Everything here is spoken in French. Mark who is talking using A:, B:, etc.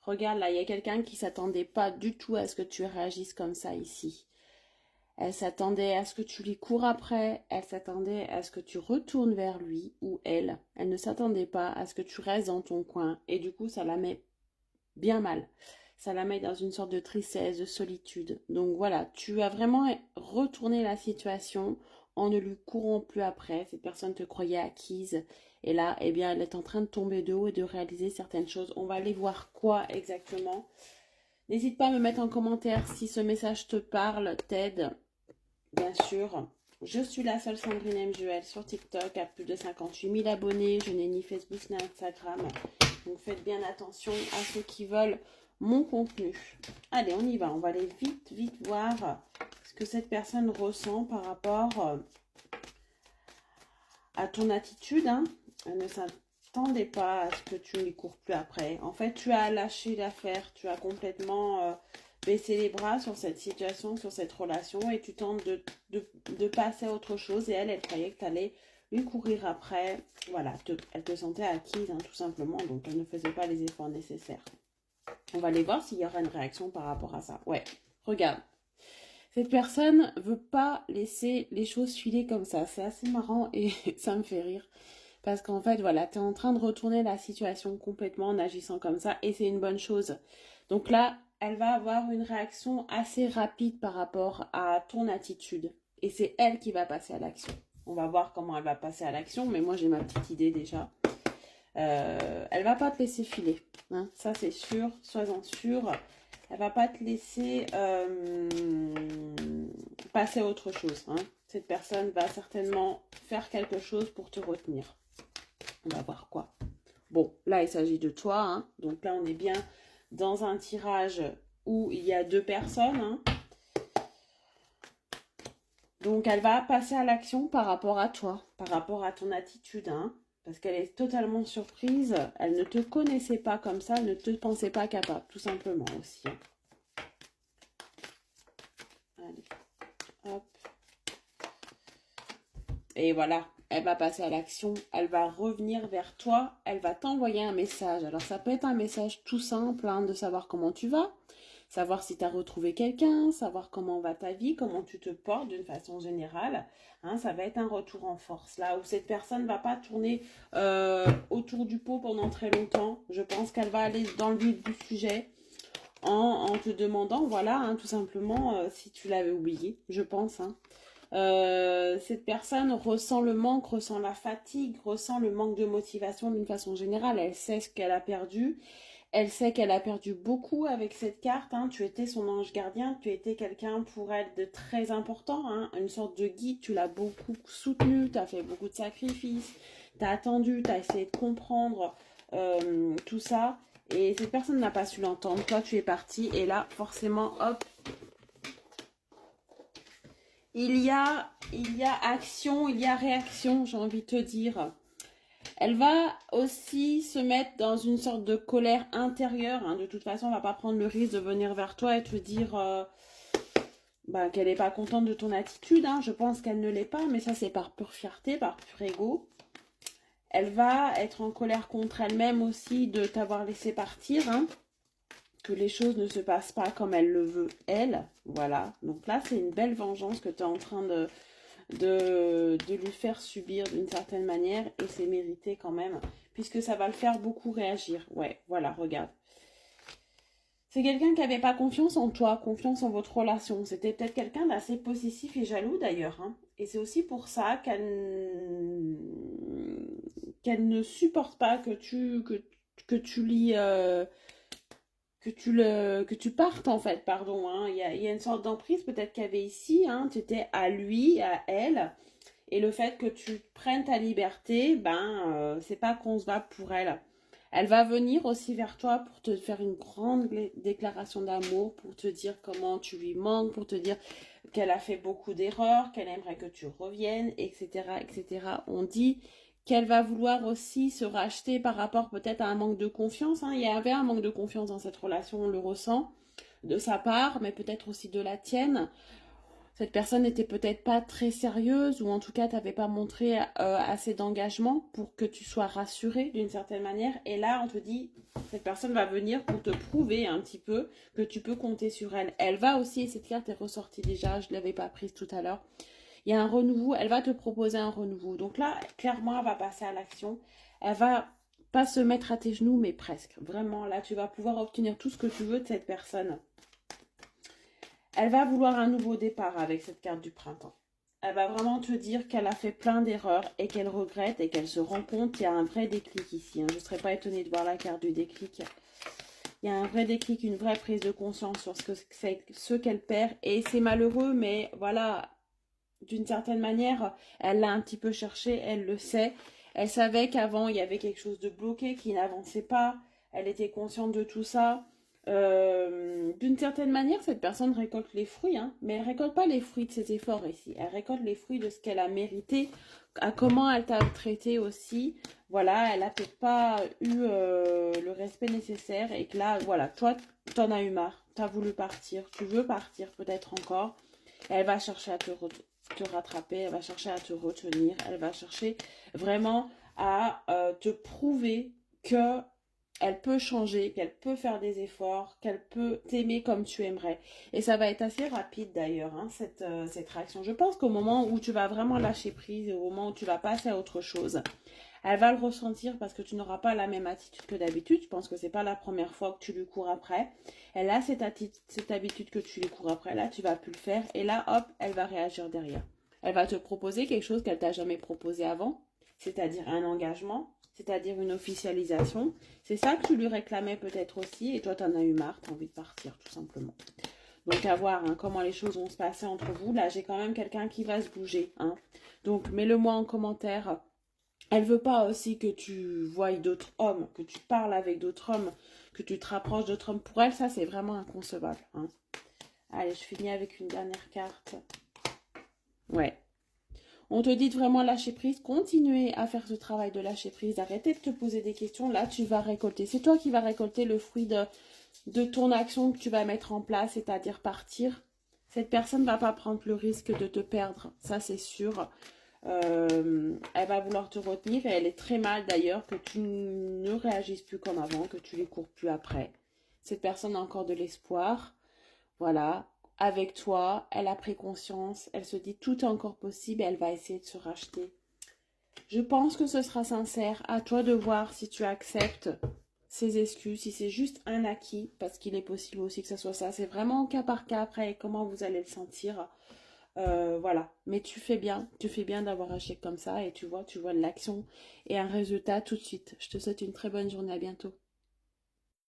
A: Regarde, là, il y a quelqu'un qui s'attendait pas du tout à ce que tu réagisses comme ça ici. Elle s'attendait à ce que tu lui cours après, elle s'attendait à ce que tu retournes vers lui ou elle. Elle ne s'attendait pas à ce que tu restes dans ton coin et du coup, ça la met bien mal. Ça la met dans une sorte de tristesse, de solitude. Donc voilà, tu as vraiment retourné la situation en ne lui courant plus après. Cette personne te croyait acquise. Et là, eh bien, elle est en train de tomber de haut et de réaliser certaines choses. On va aller voir quoi exactement. N'hésite pas à me mettre en commentaire si ce message te parle, t'aide. Bien sûr, je suis la seule Sandrine MJL sur TikTok à plus de 58 000 abonnés. Je n'ai ni Facebook ni Instagram. Donc faites bien attention à ceux qui veulent mon contenu. Allez, on y va. On va aller vite, vite voir ce que cette personne ressent par rapport à ton attitude. Hein. Elle ne s'attendait pas à ce que tu ne lui cours plus après. En fait, tu as lâché l'affaire. Tu as complètement baissé les bras sur cette situation, sur cette relation. Et tu tentes de passer à autre chose. Et elle croyait que tu allais lui courir après. Voilà, elle te sentait acquise, hein, tout simplement. Donc, elle ne faisait pas les efforts nécessaires. On va aller voir s'il y aura une réaction par rapport à ça. Ouais, regarde. Cette personne ne veut pas laisser les choses filer comme ça. C'est assez marrant et ça me fait rire. Parce qu'en fait, voilà, tu es en train de retourner la situation complètement en agissant comme ça. Et c'est une bonne chose. Donc là, elle va avoir une réaction assez rapide par rapport à ton attitude. Et c'est elle qui va passer à l'action. On va voir comment elle va passer à l'action. Mais moi, j'ai ma petite idée déjà. Elle va pas te laisser filer. Hein, ça, c'est sûr. Sois-en sûr. Elle va pas te laisser passer à autre chose. Hein. Cette personne va certainement faire quelque chose pour te retenir. On va voir quoi. Bon, là, il s'agit de toi. Hein. Donc là, on est bien dans un tirage où il y a deux personnes. Hein. Donc, elle va passer à l'action par rapport à toi, par rapport à ton attitude. Hein. Parce qu'elle est totalement surprise. Elle ne te connaissait pas comme ça. Elle ne te pensait pas capable, tout simplement aussi. Hein. Allez, hop. Et voilà, elle va passer à l'action, elle va revenir vers toi, elle va t'envoyer un message. Alors ça peut être un message tout simple, hein, de savoir comment tu vas, savoir si tu as retrouvé quelqu'un, savoir comment va ta vie, comment tu te portes d'une façon générale. Hein, ça va être un retour en force, là où cette personne ne va pas tourner autour du pot pendant très longtemps. Je pense qu'elle va aller dans le vif du sujet. En te demandant, voilà, hein, tout simplement, si tu l'avais oublié, je pense. Hein. Cette personne ressent le manque, ressent la fatigue, ressent le manque de motivation d'une façon générale. Elle sait ce qu'elle a perdu. Elle sait qu'elle a perdu beaucoup avec cette carte. Hein. Tu étais son ange gardien. Tu étais quelqu'un pour elle de très important. Hein. Une sorte de guide. Tu l'as beaucoup soutenu. Tu as fait beaucoup de sacrifices. Tu as attendu. Tu as essayé de comprendre tout ça. Et cette personne n'a pas su l'entendre. Toi, tu es parti. Et là, forcément, hop. Il y a action, il y a réaction, j'ai envie de te dire. Elle va aussi se mettre dans une sorte de colère intérieure. Hein. De toute façon, elle ne va pas prendre le risque de venir vers toi et te dire qu'elle n'est pas contente de ton attitude. Hein. Je pense qu'elle ne l'est pas, mais ça, c'est par pure fierté, par pur ego. Elle va être en colère contre elle-même aussi de t'avoir laissé partir. Hein. Que les choses ne se passent pas comme elle le veut, elle. Voilà. Donc là, c'est une belle vengeance que tu es en train de lui faire subir d'une certaine manière. Et c'est mérité quand même. Puisque ça va le faire beaucoup réagir. Ouais, voilà, regarde. C'est quelqu'un qui n'avait pas confiance en toi, confiance en votre relation. C'était peut-être quelqu'un d'assez possessif et jaloux d'ailleurs. Hein. Et c'est aussi pour ça qu'elle ne supporte pas que tu lis... que tu partes en fait, pardon. Hein. Il y a une sorte d'emprise peut-être qu'il y avait ici. Hein. Tu étais à lui, à elle. Et le fait que tu prennes ta liberté, c'est pas qu'on se va pour elle. Elle va venir aussi vers toi pour te faire une grande déclaration d'amour, pour te dire comment tu lui manques, pour te dire qu'elle a fait beaucoup d'erreurs, qu'elle aimerait que tu reviennes, etc., etc. On dit qu'elle va vouloir aussi se racheter par rapport peut-être à un manque de confiance. Hein. Il y avait un manque de confiance dans cette relation, on le ressent, de sa part, mais peut-être aussi de la tienne. Cette personne n'était peut-être pas très sérieuse ou en tout cas t'avais pas montré assez d'engagement pour que tu sois rassurée d'une certaine manière. Et là, on te dit, cette personne va venir pour te prouver un petit peu que tu peux compter sur elle. Elle va aussi, cette carte est ressortie déjà, je ne l'avais pas prise tout à l'heure. Il y a un renouveau, elle va te proposer un renouveau. Donc là, clairement, elle va passer à l'action. Elle va pas se mettre à tes genoux, mais presque. Vraiment, là, tu vas pouvoir obtenir tout ce que tu veux de cette personne. Elle va vouloir un nouveau départ avec cette carte du printemps. Elle va vraiment te dire qu'elle a fait plein d'erreurs et qu'elle regrette et qu'elle se rend compte qu'il y a un vrai déclic ici. Je ne serais pas étonnée de voir la carte du déclic. Il y a un vrai déclic, une vraie prise de conscience sur ce qu'elle perd. Et c'est malheureux, mais voilà, d'une certaine manière, elle l'a un petit peu cherché, elle le sait. Elle savait qu'avant, il y avait quelque chose de bloqué, qui n'avançait pas. Elle était consciente de tout ça. D'une certaine manière, cette personne récolte les fruits, hein, mais elle récolte pas les fruits de ses efforts ici. Elle récolte les fruits de ce qu'elle a mérité, à comment elle t'a traité aussi. Voilà, elle a peut-être pas eu le respect nécessaire et que là, voilà, toi, t'en as eu marre, t'as voulu partir, tu veux partir peut-être encore. Elle va chercher à te rattraper, elle va chercher à te retenir, elle va chercher vraiment à te prouver que elle peut changer, qu'elle peut faire des efforts, qu'elle peut t'aimer comme tu aimerais. Et ça va être assez rapide d'ailleurs, hein, cette réaction. Je pense qu'au moment où tu vas vraiment lâcher prise, au moment où tu vas passer à autre chose, elle va le ressentir parce que tu n'auras pas la même attitude que d'habitude. Je pense que c'est pas la première fois que tu lui cours après. Elle a cette habitude que tu lui cours après. Là, tu vas plus le faire. Et là, hop, elle va réagir derrière. Elle va te proposer quelque chose qu'elle t'a jamais proposé avant, c'est-à-dire un engagement, c'est-à-dire une officialisation. C'est ça que tu lui réclamais peut-être aussi, et toi, tu en as eu marre, tu as envie de partir, tout simplement. Donc, à voir hein, comment les choses vont se passer entre vous. Là, j'ai quand même quelqu'un qui va se bouger. Hein. Donc, mets-le-moi en commentaire. Elle veut pas aussi que tu voies d'autres hommes, que tu parles avec d'autres hommes, que tu te rapproches d'autres hommes. Pour elle, ça, c'est vraiment inconcevable. Hein. Allez, je finis avec une dernière carte. Ouais. On te dit de vraiment lâcher prise, continuer à faire ce travail de lâcher prise, arrêter de te poser des questions. Là, tu vas récolter. C'est toi qui vas récolter le fruit de ton action que tu vas mettre en place, c'est-à-dire partir. Cette personne ne va pas prendre le risque de te perdre, ça c'est sûr. Elle va vouloir te retenir et elle est très mal d'ailleurs que tu ne réagisses plus comme avant, que tu les cours plus après. Cette personne a encore de l'espoir. Voilà, avec toi, elle a pris conscience, elle se dit tout est encore possible et elle va essayer de se racheter. Je pense que ce sera sincère. À toi de voir si tu acceptes ces excuses, si c'est juste un acquis, parce qu'il est possible aussi que ce soit ça. C'est vraiment au cas par cas après comment vous allez le sentir. Voilà, mais tu fais bien d'avoir agi comme ça et tu vois de l'action et un résultat tout de suite. Je te souhaite une très bonne journée, à bientôt.